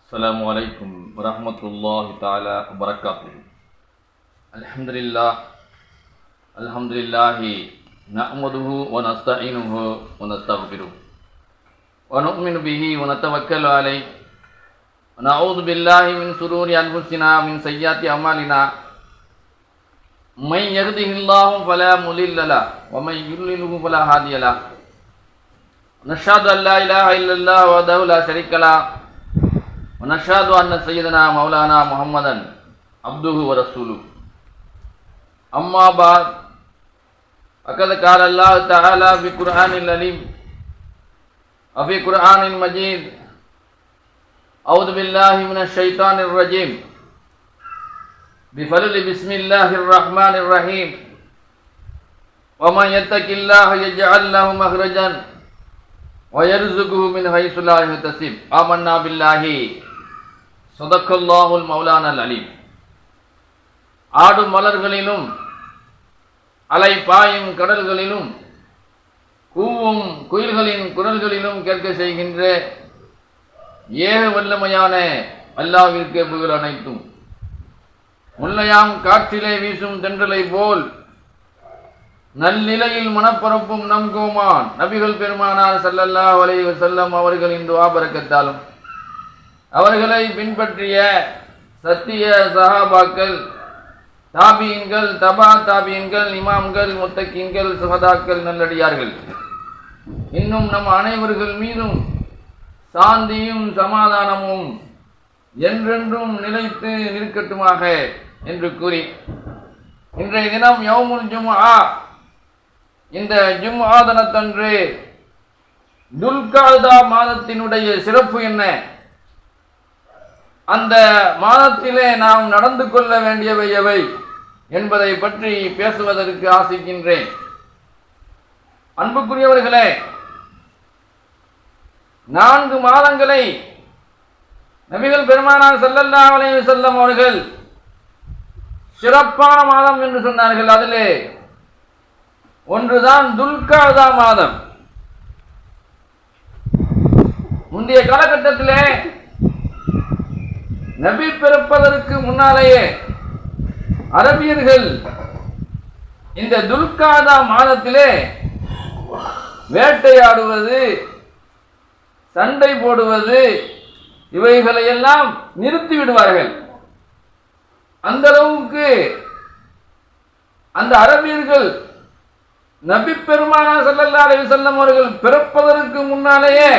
السلام عليكم ورحمة الله تعالى وبركاته. الحمد لله نحمده ونستعينه ونستغفره ونؤمن به ونتوكل عليه ونعوذ بالله من شرور أنفسنا ومن سيئات أعمالنا. من يهده الله فلا مضل له ومن يضلل فلا هادي له. نشهد أن لا إله إلا الله وحده لا شريك له ونشهد أن سيدنا مولانا محمدا عبده ورسوله. أما بعد فقد قال الله تعالى في القرآن العظيم وفي القرآن المجيد: أعوذ بالله من الشيطان الرجيم بفضل بسم الله الرحمن الرحيم. ومن يتق الله يجعل له مخرجا ويرزقه من حيث لا يحتسب. آمنا بالله صدقல்லாஹுல் மௌலானல் அலீம். ஆடும் மலர்களிலும் அலை பாயும் கடல்களிலும் கூவும் குயில்களின் குரல்களிலும் கேட்க செய்கின்ற ஏக வல்லமையான அல்லாஹ்விற்கு புகழ் அனைத்தும். முல்லையாம் காற்றிலே வீசும் தென்றலை போல் நல்நிலையில் மனப்பரப்பும் நம் கோமான் நபிகள் பெருமானார் ஸல்லல்லாஹு அலைஹி வஸல்லம் அவர்களின் துஆ பரக்கத்தாலும் அவர்களை பின்பற்றிய சத்திய சஹாபாக்கள், தாபீன்கள், தபா தாபீன்கள், இமாம்கள், முத்தகீன்கள், சுஹதாக்கள், நல்லடியார்கள் இன்னும் நம் அனைவர்கள் மீதும் சாந்தியும் சமாதானமும் என்றென்றும் நிலைத்து நிற்கட்டுமாக என்று கூறி, இன்றைய தினம் யௌமுல் ஜும்ஆ, இந்த ஜும்ஆ தினத்தன்று துல்காதா மாதத்தினுடைய சிறப்பு என்ன, அந்த மாதத்திலே நாம் நடந்து கொள்ள வேண்டியவை எவை என்பதை பற்றி பேசுவதற்கு ஆசிக்கின்றேன். அன்புக்குரியவர்களே, 4 மாதங்களை நபிகள் பெருமானார் ஸல்லல்லாஹு அலைஹி வஸல்லம் அவர்கள் சிறப்பான மாதம் என்று சொன்னார்கள். அதிலே ஒன்றுதான் துல்காதா மாதம். முந்தைய காலகட்டத்திலே நபி பிறப்பதற்கு முன்னாலேயே அரபியர்கள் இந்த துல்காதா மாதத்திலே வேட்டையாடுவது, சண்டை போடுவது, இவைகளையெல்லாம் நிறுத்தி விடுவார்கள். அந்த அளவுக்கு அந்த அரபியர்கள் நபி பெருமானார் ஸல்லல்லாஹு அலைஹி வஸல்லம் அவர்கள் பிறப்பதற்கு முன்னாலேயே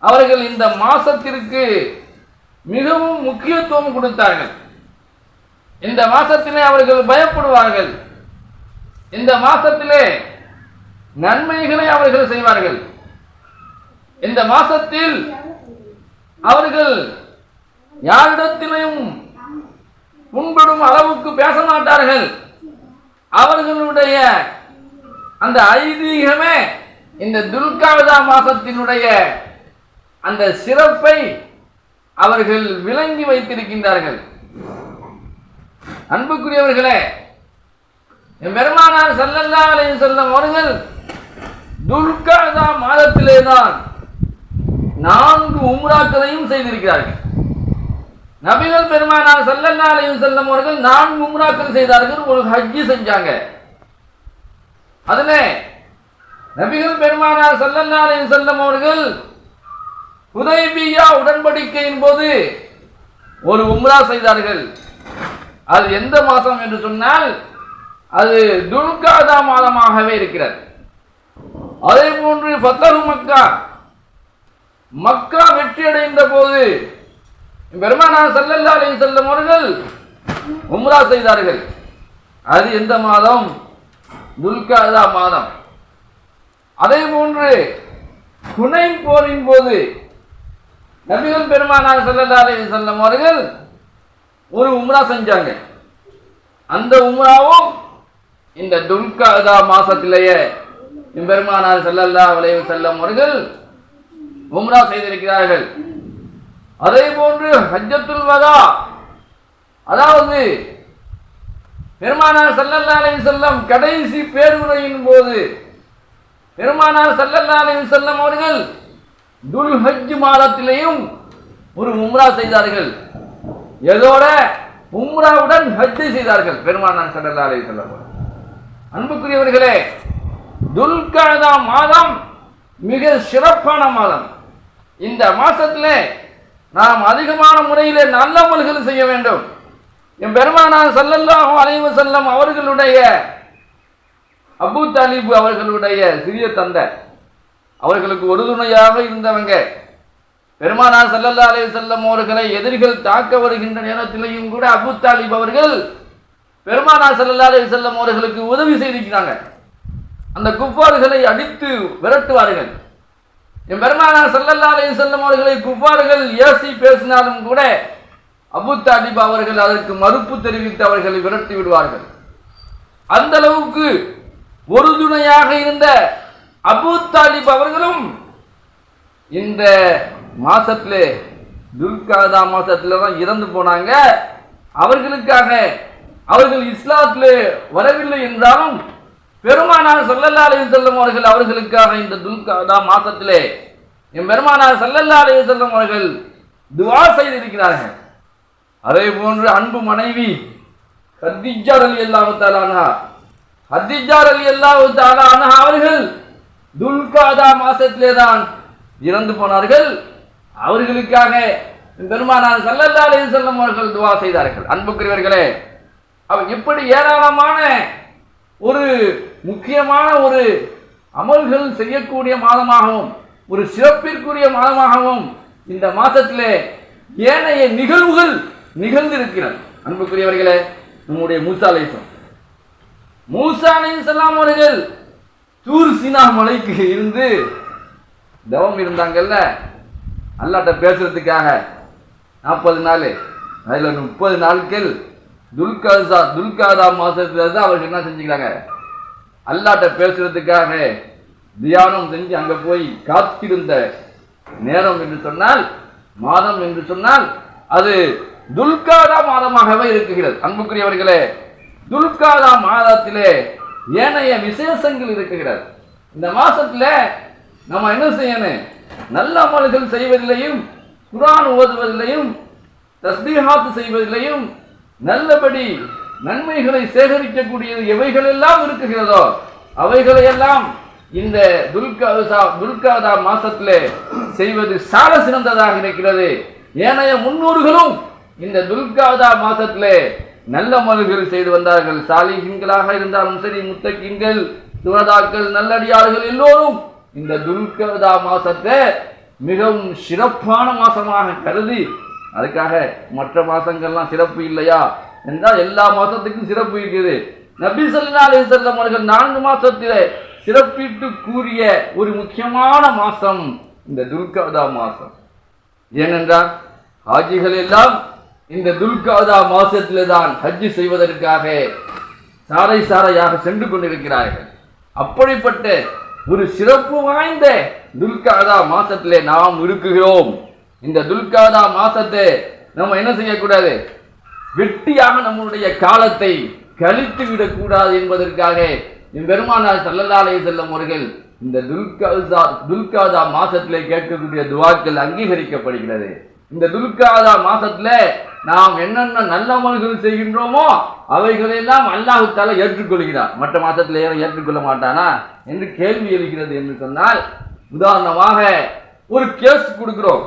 அவர்கள் இந்த மாசத்திற்கு மிகவும் முக்கியத்துவம் கொடுத்தார்கள். இந்த மாசத்திலே அவர்கள் பயப்படுவார்கள். இந்த மாசத்திலே நன்மைகளை அவர்கள் செய்வார்கள். இந்த மாசத்தில் அவர்கள் யாரிடத்திலும் புண்படும் அளவுக்கு பேச மாட்டார்கள். அவர்களுடைய அந்த ஐதீகமே இந்த துல்காதா மாசத்தினுடைய அந்த சிறப்பை அவர்கள் விளங்கி வைத்திருக்கின்றார்கள். அன்புக்குரியவர்களே, பெருமானார் ஸல்லல்லாஹு அலைஹி வஸல்லம் அவர்கள் துல்காதா மாதத்திலே தான் 4 உம்ராக்களையும் செய்திருக்கிறார்கள். நபிகள் பெருமானார் ஸல்லல்லாஹு அலைஹி வஸல்லம் அவர்கள் 4 உம்ராக்கள் செய்தார்கள், ஒரு ஹஜ் செஞ்சாங்க. அதிலே நபிகள் பெருமானார் ஸல்லல்லாஹு அலைஹி வஸல்லம் அவர்கள் ஹுதைபியா உடன்படிக்கையின் போது ஒரு உம்ரா செய்தார்கள். அது எந்த மாதம் என்று சொன்னால் அது துல்காதா மாதமாகவே இருக்கிறது. அதே போன்று ஃபத்ஹு மக்கா, மக்கா வெற்றி அடைந்த போது பெருமானார் ஸல்லல்லாஹு அலைஹி வஸல்லம் அவர்கள் உம்ரா செய்தார்கள். அது எந்த மாதம்? துல்காதா மாதம். அதே போன்று ஹுனைன் போரின் போது நபிகள் பெருமானார் ஸல்லல்லாஹு அலைஹி வஸல்லம் அவர்கள் ஒரு உம்ரா செஞ்சாங்க. அந்த உம்ராவும் இந்த துல்காதா மாசத்திலேயே பெருமானார் ஸல்லல்லாஹு அலைஹி வஸல்லம் அவர்கள் உம்ரா செய்திருக்கிறார்கள். அதே போன்று ஹஜ்ஜத்துல் வதா, அதாவது பெருமானார் ஸல்லல்லாஹு அலைஹி வஸல்லம் கடைசி பேருரையின் போது பெருமானார் ஸல்லல்லாஹு அலைஹி வஸல்லம் அவர்கள் துல் ஹஜ் மாதத்திலேயும் ஒரு உம்ரா செய்தார்கள். எதோட உம்ராவுடன் ஹஜ்ஜை செய்தார்கள் பெருமானார் ஸல்லல்லாஹு அலைஹி வஸல்லம். அன்புக்குரியவர்களே, துல்கஅதா மாதம் மிக சிறப்பான மாதம். இந்த மாசத்திலே நாம் அதிகமான முறையிலே நல்ல அமல்கள் செய்ய வேண்டும். என் பெருமானார் ஸல்லல்லாஹு அலைஹி வஸல்லம் அவர்களுடைய அபூ தாலிப் அவர்களுடைய சிறிய தந்தை, அவர்களுக்கு உறுதுணையாக இருந்தவங்க. பெருமானார் ஸல்லல்லாஹு அலைஹி வஸல்லம் அவர்களை எதிரிகள் தாக்க வருகின்ற நேரத்திலேயும் கூட அபூ தாலிப் அவர்கள் பெருமானார் ஸல்லல்லாஹு அலைஹி வஸல்லம் அவர்களுக்கு உதவி செய்திருக்கிறாங்க. அந்த குஃபார்களை அடித்து விரட்டுவார்கள். என் பெருமானார் ஸல்லல்லாஹு அலைஹி வஸல்லம் அவர்களை குஃபார்கள் ஏசி பேசினாலும் கூட அபூ தாலிப் அவர்கள் அதற்கு மறுப்பு தெரிவித்து அவர்களை விரட்டி விடுவார்கள். அந்த அளவுக்கு உறுதுணையாக இருந்த அபூ தாலிப் அவர்களும் இந்த மாசத்திலே துல்கஅதா மாசத்துல தான் இறந்து போனாங்க. அவர்களுக்காக அவர்கள் இஸ்லாத்திலே வரவில்லை என்றாலும் பெருமானார் ஸல்லல்லாஹு அலைஹி வஸல்லம் அவர்கள் அவர்களுக்காக இந்த துல்கஅதா மாசத்திலே என் பெருமானார் ஸல்லல்லாஹு அலைஹி வஸல்லம் அவர்கள் துஆ செய்திருக்கிறார்கள். அதே போன்று அன்பு மனைவி ஹதீஜா ரலியல்லாஹு தஆலா அன்ஹா, ஹதீஜா ரலியல்லாஹு தஆலா அன்ஹா அவர்கள் துல்கஅதா மாசத்திலே தான் இறந்து போனார்கள். அவர்களுக்காக பெருமானார் ஸல்லல்லாஹு அலைஹி வஸல்லம் அவர்கள் துஆ செய்தார்கள். அன்புக்குரியவர்களே, இப்படி ஏராளமான ஒரு முக்கியமான ஒரு அமல்கள் செய்யக்கூடிய மாதமாகவும் ஒரு சிறப்பிற்குரிய மாதமாகவும் இந்த மாதத்திலே ஏனைய நிகழ்வுகள் நிகழ்ந்திருக்கிறது. அன்புக்குரியவர்களே, நம்முடைய மூசா அலைஹிஸ்ஸலாம் அவர்கள் தூர் சீனா மலைக்கு இருந்து தவம் இருந்தாங்கல்ல, அல்லாஹ்ட்ட பேசுறதுக்காக 40 நாள். அதில் 30 நாட்கள் துல்கஅதா மாசத்துல தான் அவர்கள் என்ன செஞ்சுக்கிறாங்க, அல்லாஹ்ட்ட பேசுறதுக்காக தியானம் செஞ்சு அங்க போய் காத்திருந்த நேரம் என்று சொன்னால், மாதம் என்று சொன்னால் அது துல்கஅதா மாதமாகவே இருக்குகிறது. அன்புக்குரியவர்களே, துல்கஅதா மாதத்திலே ஏனைய விசேஷங்கள் இருக்குகிறது. இந்த மாசத்துல நம்ம என்ன செய்யணும், நல்ல அமல்கள் செய்வதிலையும் குர்ஆன் ஓதுவதிலையும் தஸ்பீஹாத் செய்வதிலையும் நல்லபடி நன்மைகளை சேகரிக்கக்கூடியது எவைகளெல்லாம் இருக்குகிறதோ அவைகளையெல்லாம் இந்த துல்கஅதா மாசத்திலே செய்வது சால சிறந்ததாக இருக்கிறது. ஏனைய முன்னோர்களும் இந்த துல்கஅதா மாசத்திலே நல்ல அமல்கள் செய்து வந்தார்கள். சாலிஹீன்களாக இருந்தாலும் சரி, முத்தகீன்கள், சுஹதாக்கள், நல்லடியார்கள் எல்லோரும் இந்த துல்கஅதா மாசத்தை மிகவும் சிறப்பான மாசமாக கருதி, அதுக்காக மற்ற மாசங்கள்லாம் சிறப்பு இல்லையா என்றால் எல்லா மாசத்துக்கும் சிறப்பு இருக்குது. நபி ஸல்லல்லாஹு அலைஹி வஸல்லம் அவர்கள் 4 மாசத்திலே சிறப்பிட்டு கூறிய ஒரு முக்கியமான மாசம் இந்த துல்கஅதா மாசம். ஏனென்றால் ஹாஜிகள் எல்லாம் இந்த துல்கஅதா மாசத்திலே தான் ஹஜ் செய்வதற்காக சாரை சாரையாக சென்று கொண்டிருக்கிறார்கள். அப்படிப்பட்ட ஒரு சிறப்பு வாய்ந்த துல்கஅதா மாசத்திலே நாம் இருக்குகிறோம். இந்த துல்கஅதா மாசத்தை நம்ம என்ன செய்யக்கூடாது, வெட்டியாக நம்முடைய காலத்தை கழித்து விடக்கூடாது என்பதற்காக பெருமானார் ஸல்லல்லாஹு அலைஹி வஸல்லம் அவர்கள் இந்த துல்கஅதா மாசத்திலே கேட்கக்கூடிய துஆக்கள் அங்கீகரிக்கப்படுகிறது. இந்த துல்கஅதா மாசத்துல நாம் என்னென்ன நல்ல அமல்கள் செய்கின்றோமோ அவைகளெல்லாம் அல்லாஹ் தஆலா ஏற்றுக்கொள்கிறார். மற்ற மாசத்துல ஏற்றுக்கொள்ள மாட்டானா என்று கேள்வி எழுகிறது. என்று சொன்னால், உதாரணமாக ஒரு கேஸ் கொடுக்கிறோம்,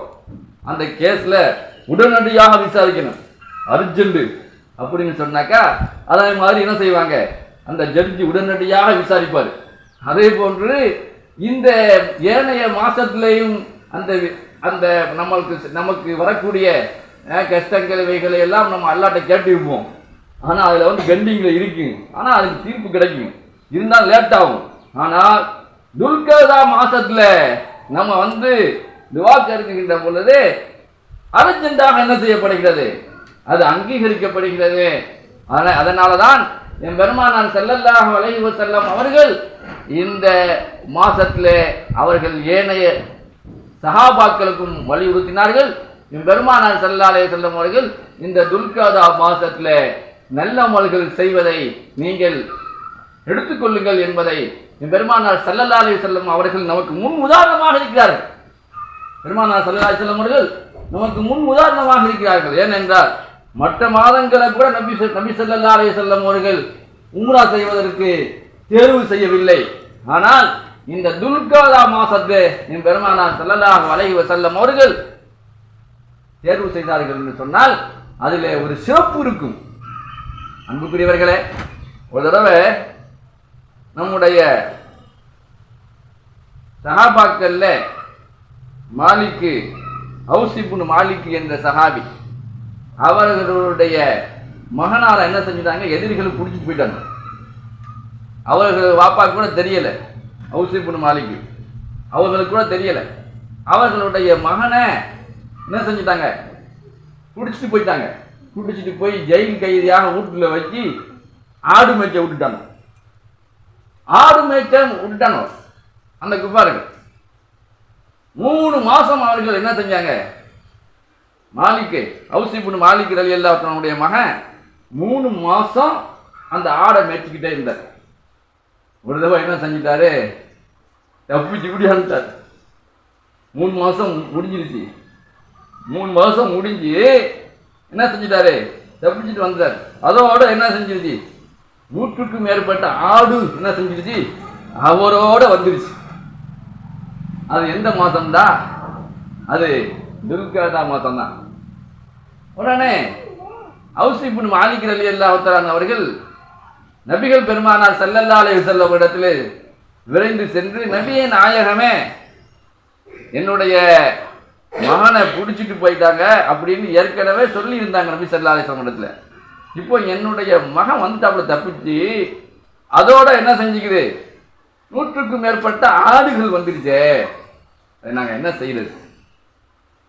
அந்த கேஸ்ல உடனடியாக விசாரிக்கணும், அர்ஜென்ட் அப்படின்னு சொன்னாக்கா அதே மாதிரி என்ன செய்வாங்க, அந்த ஜட்ஜி உடனடியாக விசாரிப்பார். அதே போன்று இந்த ஏனைய மாசத்திலையும் அந்த அந்த நமக்கு வரக்கூடிய கஷ்டங்கள் இவைகளை எல்லாம் நம்ம அல்லாஹ்ட்ட கேட்டு இருப்போம். ஆனால் அதில் பெண்டிங்ல இருக்கு, ஆனால் அதுக்கு தீர்ப்பு கிடைக்கும், இருந்தால் லேட் ஆகும். ஆனால் துல்கஅதா மாசத்துல நம்ம துஆ கேட்கின்ற பொழுது அர்ஜென்ட்டாக என்ன செய்யப்படுகிறது, அது அங்கீகரிக்கப்படுகிறது. அதனாலதான் என் பெருமானார் ஸல்லல்லாஹு அலைஹி வஸல்லம் அவர்கள் இந்த மாசத்திலே அவர்கள் ஏனைய சஹாபாக்களுக்கும் வலியுறுத்தினார்கள். என் பெருமானார் ஸல்லல்லாஹு அலைஹி வஸல்லம் அவர்கள் இந்த துல்கஅதா மாசத்திலே நல்ல அமல்கள் செய்வதை நீங்கள் எடுத்துக்கொள்ளுங்கள் என்பதை என் பெருமானார் ஸல்லல்லாஹு அலைஹி வஸல்லம் அவர்கள் நமக்கு முன் உதாரணமாக இருக்கிறார்கள். பெருமானார் ஸல்லல்லாஹு அலைஹி வஸல்லம் அவர்கள் நமக்கு முன் உதாரணமாக இருக்கிறார்கள். ஏனென்றால் மற்ற மாதங்களை கூட நபி ஸல்லல்லாஹு அலைஹி வஸல்லம் அவர்கள் உம்ரா செய்வதற்கு தேர்வு செய்யவில்லை. ஆனால் இந்த துல்காதா மாசத்தை என் பெருமானார் ஸல்லல்லாஹு அலைஹி வஸல்லம் அவர்கள் தேர்வு செய்தார்கள் என்று சொன்னால் அதிலே ஒரு சிறப்பு இருக்கும். அன்புக்குரியவர்களே, ஒரு தடவை நம்முடைய சஹாபாக்கள்ல மாலிக்கு ஹவுஸ் இப்னு மாலிக் என்ற சஹாபி, அவர்களுடைய மகனார என்ன செஞ்சுட்டாங்க, எதிரிகள் பிடிச்சிட்டு போயிட்டாங்க. அவர்கள் வாப்பாக்கு கூட தெரியல, ஹவுஸ் இப்னு மாலிக் அவர்களுக்கு கூட தெரியல. அவர்களுடைய மகனை என்ன செஞ்சுட்டாங்க, பிடிச்சிட்டு போயிட்டாங்க. பிடிச்சிட்டு போய் ஜெயில் கைதியாக வீட்டில் வச்சு ஆடு மேய்ச்ச விட்டுட்டாங்க. ஆடு மேய்ச்ச விட்டுட்டாங்க அந்த குஃபார்கள். 3 மாசம் அவர்கள் என்ன செஞ்சாங்க, மாலிக்கு ஹவுஸ் இப்னு மாலிக் ரலியல்லாஹு அன்ஹுடைய மகன் 3 மாசம் அந்த ஆடை மேய்ச்சிக்கிட்டே இருந்தார். ஒரு தடவை என்ன செஞ்சிட்டாரு, தப்பிச்சு விடியாண்டார். 3 மாசம் முடிஞ்சிருச்சு. 3 மாசம் முடிஞ்சு என்ன செஞ்சிட்டாரு, தப்பிச்சுட்டு வந்தார். அதோட என்ன செஞ்சிருச்சு, 100க்கும் மேற்பட்ட ஆடு என்ன செஞ்சிருச்சு, அவரோட வந்துருச்சு. அது எந்த மாசம்தான், அது துல்காதா மாசம் தான். உடனே ஹவுஸ் இப்னு மாலிக் ரலியல்லாஹு தஆலா அவர்கள் நபிகள் பெருமானார் ஸல்லல்லாஹு அலைஹி வஸல்லம் இடத்திலே விரைந்து சென்று, நபியே நாயகமே, என்னுடைய மகனை பிடிச்சிட்டு போயிட்டாங்க அப்படின்னு ஏற்கனவே சொல்லி இருந்தாங்க நபி ஸல்லல்லாஹு அலைஹி வஸல்லம் இடத்துல. இப்போ என்னுடைய மகன் வந்துட்டாப்புல தப்பிச்சு, அதோட என்ன செஞ்சுக்குது, 100க்கும் மேற்பட்ட ஆடுகள் வந்துருச்சே, நாங்கள் என்ன செய்யறது?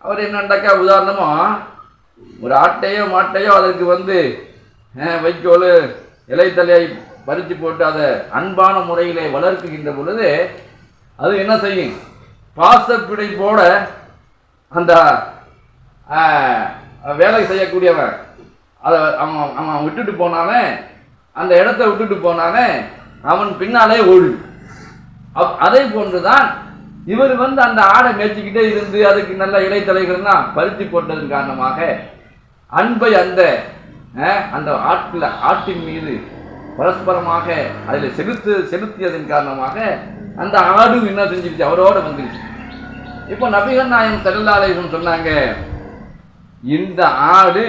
அவர் என்னண்டாக்கா, உதாரணமா ஒரு ஆட்டையோ மாட்டையோ அதற்கு வைக்கோல் இலைத்தலையை பறித்து போட்டு அதை அன்பான முறையிலே வளர்க்குகின்ற பொழுது அது என்ன செய்யும், பாசப்பிடை போட அந்த வேலை செய்யக்கூடியவன் அதை அவன் விட்டுட்டு போனானே, அந்த இடத்த விட்டுட்டு போனானே, அவன் பின்னாலே ஓடு. அதை போன்றுதான் இவர் அந்த ஆடை மேய்ச்சிக்கிட்டே இருந்து அதுக்கு நல்ல இலைத்தலைகள்லாம் பருத்தி போட்டதன் காரணமாக அன்பை அந்த ஆட்டின் மீது பரஸ்பரமாக அதில் செலுத்தியதன் காரணமாக அந்த ஆடு என்ன செஞ்சிருச்சு, அவரோட வந்துருச்சு. இப்போ நபிகள் நாயகம் ஸல்லல்லாஹு அலைஹி வஸல்லம் சொன்னாங்க, இந்த ஆடு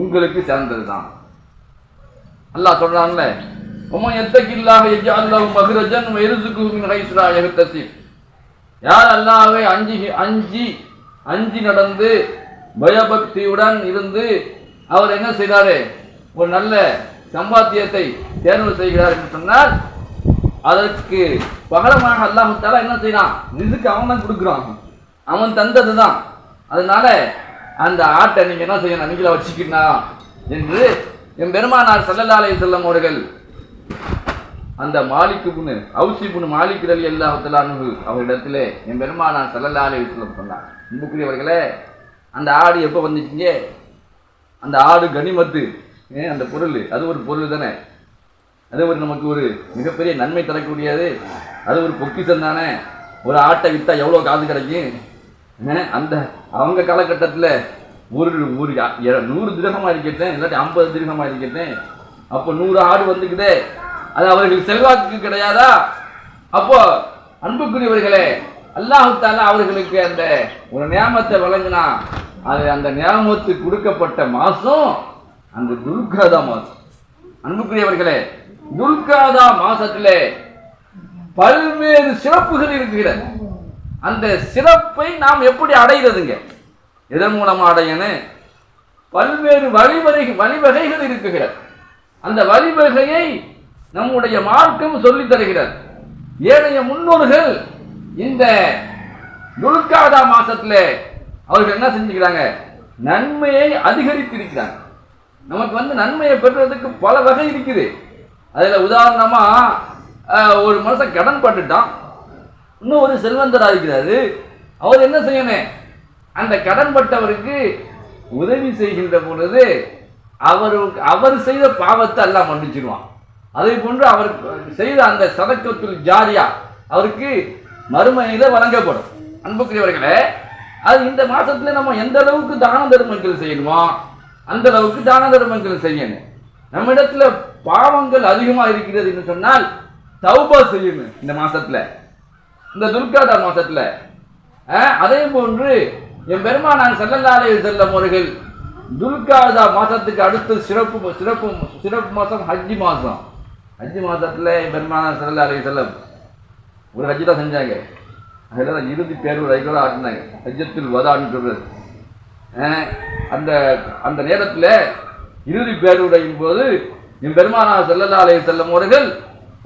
உங்களுக்கு சேர்ந்ததுதான். அல்லாஹ் சொல்றான்ல, உம்மன் யத்தகில்லாஹ யஜ்அல் லஹு மக்ரஜன் வ யர்ஸுகுஹு மின் ஹைஸு லா யஹ்தஸிப். யார் அல்லாஹ்வை அஞ்சி நடந்து பயபக்தியுடன் இருந்து அவர் என்ன செய்கிறாரு, ஒரு நல்ல சம்பாத்தியத்தை தேர்வு செய்கிறார் என்று சொன்னால், அதற்கு பகரமாக அல்லாஹ் தஆலா என்ன செய்யறான், ரிஸ்க் அவன் தான் கொடுக்குறான், அவன் தந்தது தான். அதனால அந்த ஆட்டை நீங்க என்ன செய்யணும், நீங்கள வச்சுக்கிட்டா என்று என் பெருமானார் ஸல்லல்லாஹு அலைஹி வஸல்லம் அவர்கள் அந்த ஹவுஸ் இப்னு மாலிக் ரலியல்லாஹு தஆலா அன்ஹு அவரிடத்திலே என் பெருமானார் ஸல்லல்லாஹு அலைஹி வஸல்லம் சொன்னார். அன்புக்குரியவர்களே, அந்த ஆடு எப்போ வந்துச்சுங்க, அந்த ஆடு கனிமத்து, அந்த பொருள், அது ஒரு பொருள் தானே, அது நமக்கு ஒரு மிகப்பெரிய நன்மை தரக்கூடியது, அது ஒரு பொக்கிஷம் தானே. ஒரு ஆட்டை விற்றா எவ்வளோ காசு கிடைக்கும். அந்த அவங்க காலகட்டத்தில் ஒரு 100 திரகமாக இருக்கட்டேன், இல்லாட்டி 50 திரகமாக இருக்கட்டேன், அப்போ 100 ஆடு வந்துக்குதே, அது அவர்கள் செல்வாக்கு கிடையாதா? அப்போ அன்புக்குரியவர்களே, அல்லாஹ் தஆலா அவர்களுக்கு அந்த ஒரு நியாமத்தை வழங்கினா, அது அந்த நியாமத்து கொடுக்கப்பட்ட மாசம் அந்த துல்காதா மாசம். அன்புக்குரியவர்களே, துல்காதா மாசத்திலே பல்வேறு சிறப்புகள் இருக்கிறது. அந்த சிறப்பை நாம் எப்படி அடைகிறதுங்க, எதன் மூலமா அடையணும்? பல்வேறு வழிவகைகள் இருக்குகிறது. அந்த வழிவகையை நம்முடைய மார்க்கம் சொல்லித் தருகிறது. ஏனைய முன்னோர்கள் இந்த துல்காதா மாசத்திலே அவர்கள் என்ன செஞ்சுக்கிறாங்க, நன்மையை அதிகரித்திருக்கிறாங்க. நமக்கு நன்மையை பெறுறதுக்கு பல வகை இருக்குது. அதில் உதாரணமா ஒரு மனுஷன் கடன் பட்டுட்டான், இன்னும் ஒரு செல்வந்தராக இருக்கிறாரு, அவர் என்ன செய்யணும், அந்த கடன் பட்டவருக்கு உதவி செய்கின்ற பொழுது அவர் செய்த பாவத்தை எல்லாம் மன்னிச்சிடுவான். அதே போன்று அவர் செய்த அந்த சதக்கத்துல் ஜாரியா அவருக்கு மறுமையில வழங்கப்படும். அன்புக்குரியவர்களே, அது இந்த மாசத்துல நம்ம எந்த அளவுக்கு தான தர்மங்கள் செய்யணுமோ அந்த அளவுக்கு தான தர்மங்கள் செய்யணும். நம்ம இடத்துல பாவங்கள் அதிகமா இருக்கிறது என்று சொன்னால் தௌபா செய்யணும் இந்த மாசத்துல, இந்த துல்காதா மாசத்துல. அதே போன்று என் பெருமானார் ஸல்லல்லாஹு அலைஹி வஸல்லம் அவர்கள் துல்காதா மாசத்துக்கு அடுத்து சிறப்பு மாசம் ஹஜ்ஜி மாசம். ஹஜ்ஜி மாசத்துல என் பெருமானார் ஸல்லல்லாஹு அலைஹி வஸல்லம் ஒரு ஹஜ்ஜி தான் செஞ்சாங்க. அதில் இறுதி பேருரை கூட ஆட்டினாங்க, ஹஜ்ஜத்துல் வதான்னு சொல்றது. அந்த அந்த நேரத்தில் இறுதி பேருரையின் போது என் பெருமானார் ஸல்லல்லாஹு அலைஹி வஸல்லம் அவர்கள்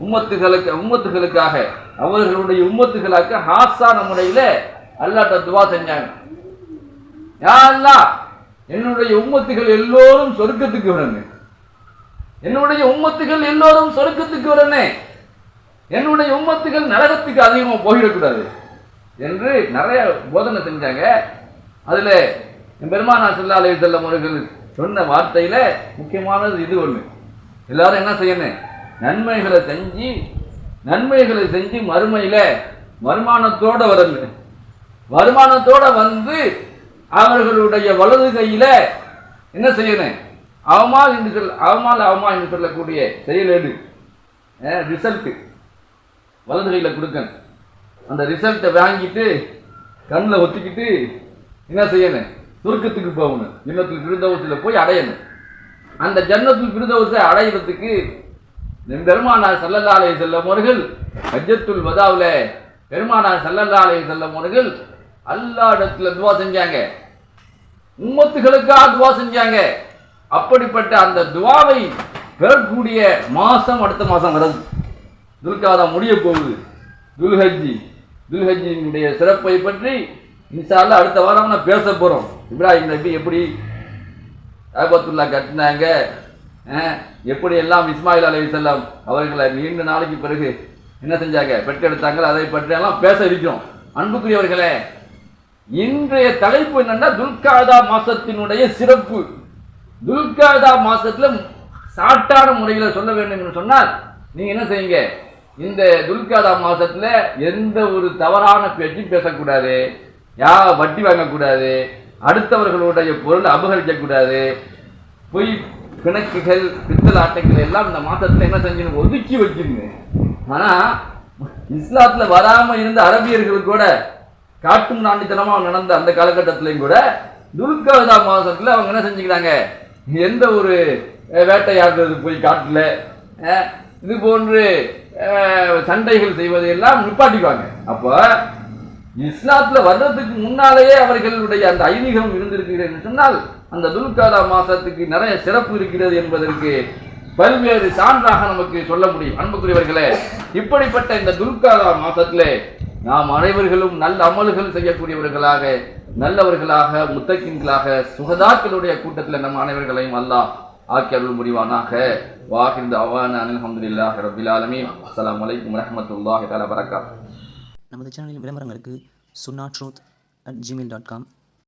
உம்மத்துகளுக்காக அவர்களுடைய உம்மத்துகளுக்கு ஹாஸான முறையில் அல்லாஹ்ட்ட துவா செஞ்சாங்க. யா அல்லாஹ், என்னுடைய உம்மத்துகள் எல்லோரும் சொர்க்கத்துக்கு வரணும், என்னுடைய உம்மத்துகள் எல்லோரும் சொர்க்கத்துக்கு வரணும், என்னுடைய உம்மத்துகள் நரகத்துக்கு அதிகமாக போயிடக்கூடாது என்று நிறைய போதனை செஞ்சாங்க. அதில் என் பெருமானார் ஸல்லல்லாஹு அலைஹி வஸல்லம் அவர்கள் சொன்ன வார்த்தையில முக்கியமானது இது ஒன்று. எல்லாரும் என்ன செய்யணும்? நன்மைகளை செஞ்சு மறுமையில வருமானத்தோட வரணும். வருமானத்தோட வந்து அவர்களுடைய வலது கையில என்ன செய்யணும்? அவமால் என்று சொல்லக்கூடிய செயலேடு ரிசல்ட் வலது கையில கொடுக்கணும். அந்த ரிசல்ட்டை வாங்கிட்டு கண்ணில் ஒத்திக்கிட்டு என்ன செய்யணும்? சொர்க்கத்துக்கு போகணும், ஜன்னத்துல் ஃபிர்தௌஸில் போய் அடையணும். அந்த ஜன்னத்துல் ஃபிர்தௌஸை அடையிறதுக்கு பெருமானார் ஸல்லல்லாஹு அலைஹி வஸல்லம் அவர்கள் ஹஜ்ஜத்துல் வதாவுல பெருமானார் ஸல்லல்லாஹு அலைஹி வஸல்லம் அவர்கள் அல்லாஹ் இடத்துல துவா செஞ்சாங்க, உம்மத்துகளுக்காக துவா செஞ்சாங்க. அப்படிப்பட்ட அந்த துவாவை பெறக்கூடிய மாசம் அடுத்த மாசம் வருது. துல்காதா முடிய போகுது. துல்ஹஜ்ஜினுடைய சிறப்பை பற்றி இன்ஷா அல்லாஹ் அடுத்த வாரம் நான் பேச போறோம். இப்ராஹிம் நபி எப்படி காபத்துல்லா கட்டினாங்க, எப்படி எல்லாம் இஸ்மாயில் அலைஹிஸ்ஸலாம் அவர்களை நீண்ட நாளைக்கு பிறகு என்ன செஞ்சாங்க, பெற்றெடுத்தாங்க, அதை பற்றியெல்லாம் பேச இருக்கிறோம். அன்புக்குரியவர்களே, இன்றைய தலைப்பு என்னன்னா துல்காதா மாசத்தினுடைய சிறப்பு. துல்காதா மாசத்துல சாட்டான முறையில் சொல்ல வேண்டும் என்று சொன்னால் நீங்க என்ன செய்யுங்க, இந்த துல்காதா மாசத்துல எந்த ஒரு தவறான பேச்சும் பேசக்கூடாது, வட்டி வாங்கக்கூடாது, அடுத்தவர்களுடைய பொருள் அபகரிக்கக்கூடாது, பொய் பிணக்குகள் பித்தலாட்டங்கள் எல்லாம் இந்த மாசத்துல என்ன செஞ்சு ஒதுக்கி வச்சிருங்க. ஆனா இஸ்லாத்துல வராம இருந்த அரபியர்கள் கூட காட்டும் நாண்டித்தனமா நடந்த அந்த காலகட்டத்திலையும் கூட துல்காதா மாசத்துல அவங்க என்ன செஞ்சுக்கிறாங்க, எந்த ஒரு வேட்டையாடுறது போய் காட்டுல இது போன்று சண்டைகள் செய்வதை எல்லாம் நிப்பாட்டிக்குவாங்க. அப்ப இஸ்லாத்துல வர்றதுக்கு முன்னாலேயே அவர்களுடைய அந்த ஐதீகம் இருந்திருக்கிறது என்று சொன்னால் அந்த துல்காதா மாசத்துக்கு நிறைய சிறப்பு இருக்கிறது என்பதற்கு பல்வேறு சான்றாக நமக்கு சொல்ல முடியும். அன்புக்குரியவர்களே, இப்படிப்பட்ட இந்த துல்காதா மாசத்திலே நாம் அனைவர்களும் நல்ல அமல்கள் செய்யக்கூடியவர்களாக, நல்லவர்களாக, முத்தகின்களாக, சுகதாக்களுடைய கூட்டத்தில் நம் அனைவர்களையும் அல்லாஹ் ஆக்கி அருள் முடிவானாக. வாஹிர் தஅவானா அல்ஹம்துலில்லாஹி ரப்பில் ஆலமீன். அஸ்ஸலாமு அலைக்கும் வரஹ்மத்துல்லாஹி தஆலா வபரகாத்துஹு. நமது சேனலின் விளம்பரங்களுக்கு sunnaatruth@gmail.com